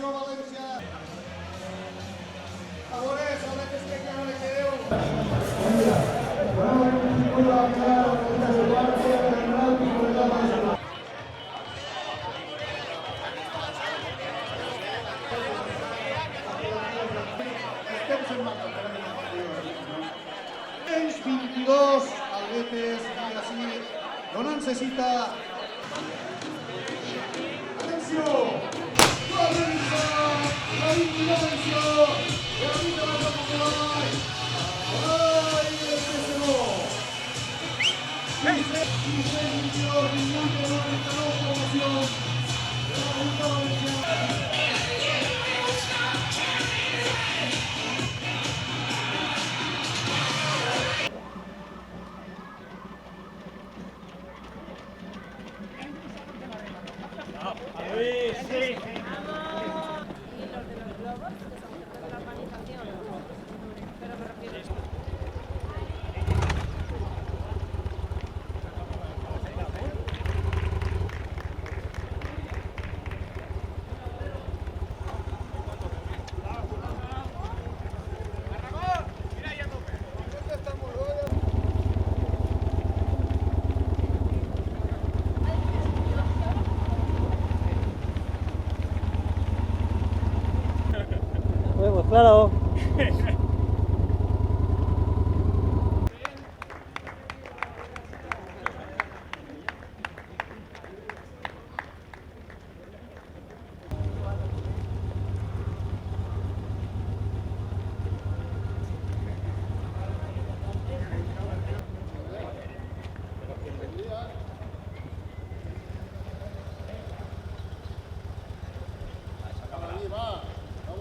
Atenció, València. Favoreix, a veure que ja no li quedeu. Ells 22, el Betis, digue així, donant-se cita. Atenció! València! València! València va cap avall! Avall del PSO! 22, 99 promocions. Pues claro.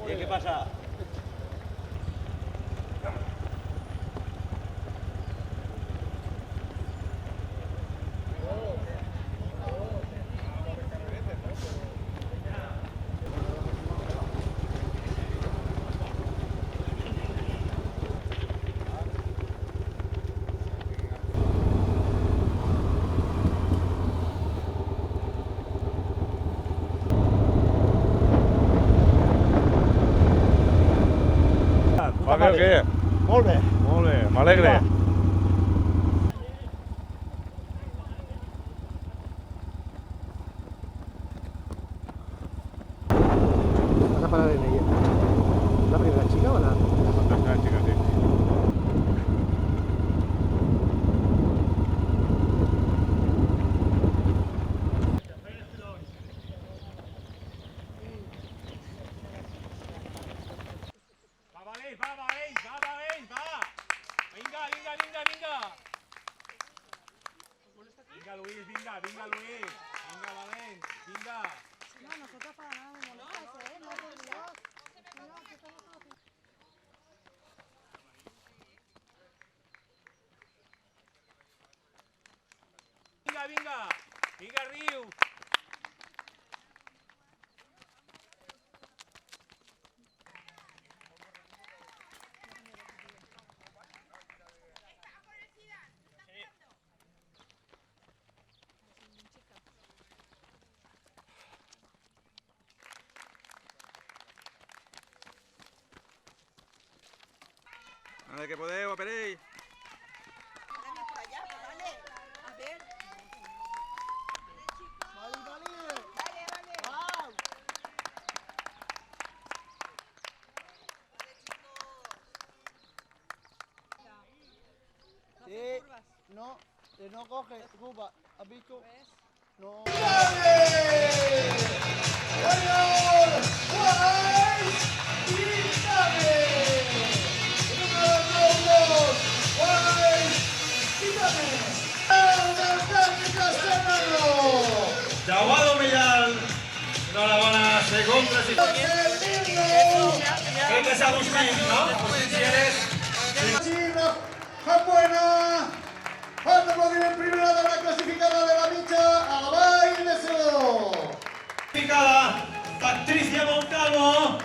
¿Qué pasa? Va bé o què? Molt bé. Molt bé, m'alegre. Vas a parar en ella. ¿La primera chica o la? La chica, sí. Vinga, Luis, vinga, vinga, Luis. Vinga, Valent, vinga. No, nosotros para nada nos molesta, no, por Dios. No, que estamos todos... Vinga, vinga. Vinga, Riu. A ver, que podeu, aparell. Dale por allá, dale. A ver. Vale, vale. Dale, dale. Wow. Sí, No, no coge, Cuba. ¿Has visto? No. Jaume Millán, enhorabona, segon president. Crec que és Agustín, no? Agustín, si eres... Buena. Falta aplaudir primera de la clasificada de la mitja a la Vall de Cedó. Clasificada, Patricia Moncalvo,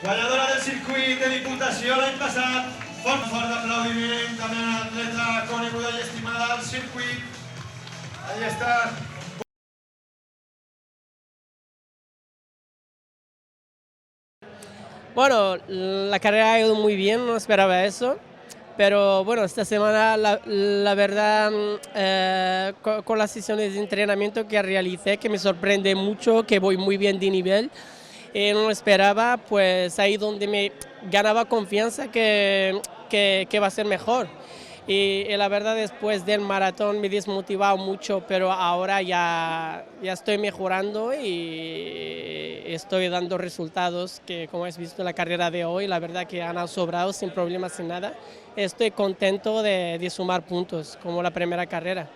guanyadora del circuit de Diputació l'any passat. Fort d'aplaudiment també a l'atleta coneguda i estimada del circuit. Ahí està. Bueno, la carrera ha ido muy bien, no esperaba eso. Pero bueno, esta semana la verdad con las sesiones de entrenamiento que realicé, que me sorprende mucho, que voy muy bien de nivel, no esperaba, pues ahí donde me ganaba confianza que va a ser mejor. Y la verdad después del maratón me desmotivaba mucho, pero ahora ya estoy mejorando y estoy dando resultados que, como has visto en la carrera de hoy, la verdad que han sobrado sin problemas, sin nada. Estoy contento de sumar puntos, como la primera carrera.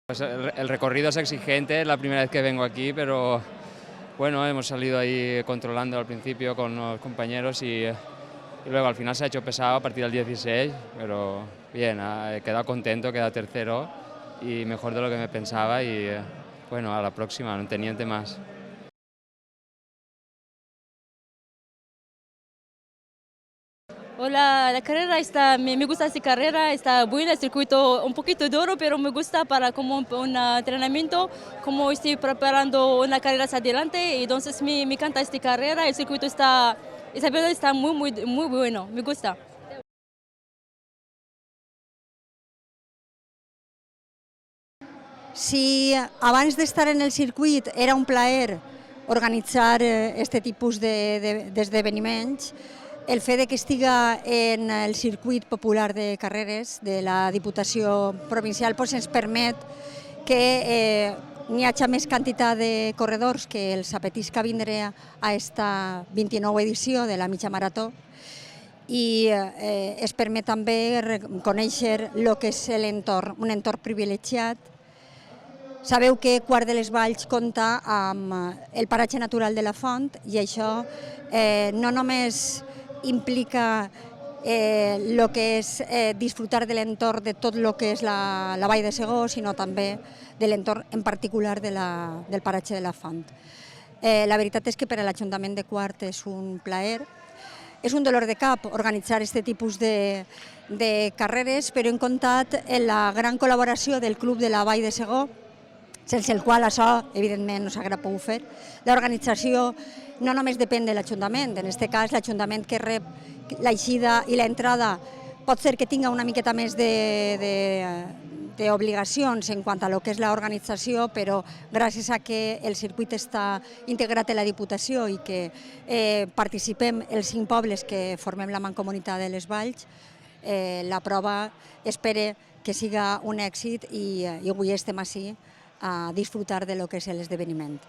Pues el recorrido es exigente, es la primera vez que vengo aquí, pero bueno, hemos salido ahí controlando al principio con los compañeros y luego al final se ha hecho pesado a partir del 16, pero bien, he quedado contento, he quedado tercero y mejor de lo que me pensaba y bueno, a la próxima, un teniente más. Hola, la carrera me gusta esta carrera, está buena, el circuito un poquito duro, pero me gusta para como un entrenamiento, como estoy preparando una carrera hacia adelante, entonces me encanta esta carrera, el circuito está muy bueno, me gusta. Si abans d'estar en el circuit era un plaer organitzar aquest tipus d'esdeveniments, el fet que estiga en el circuit popular de carreres de la Diputació Provincial ens permet que n'hi hagi més quantitat de corredors que els apetisca vindre a aquesta 29 edició de la mitja marató i es permet també conèixer el que és l'entorn, un entorn privilegiat. Sabeu que Quart de les Valls compta amb el paratge natural de la Font i això no només implica el que és disfrutar de l'entorn de tot el que és la Vall de Segó, sinó també de l'entorn en particular del paratge de la Font. La veritat és que per a l'Ajuntament de Quart és un plaer. És un dolor de cap organitzar aquest tipus de carreres, però hem comptat en la gran col·laboració del Club de la Vall de Segó, sense el qual això, evidentment, no s'hagués pogut fer. L'organització no només depèn de l'Ajuntament, en aquest cas l'Ajuntament que rep l'eixida i l'entrada pot ser que tinga una miqueta més d'obligacions en quant a lo que és l'organització, però gràcies a que el circuit està integrat en la Diputació i que participem els 5 pobles que formem la Mancomunitat de les Valls, la prova espero que siga un èxit i avui estem ací a disfrutar de lo que és l'esdeveniment.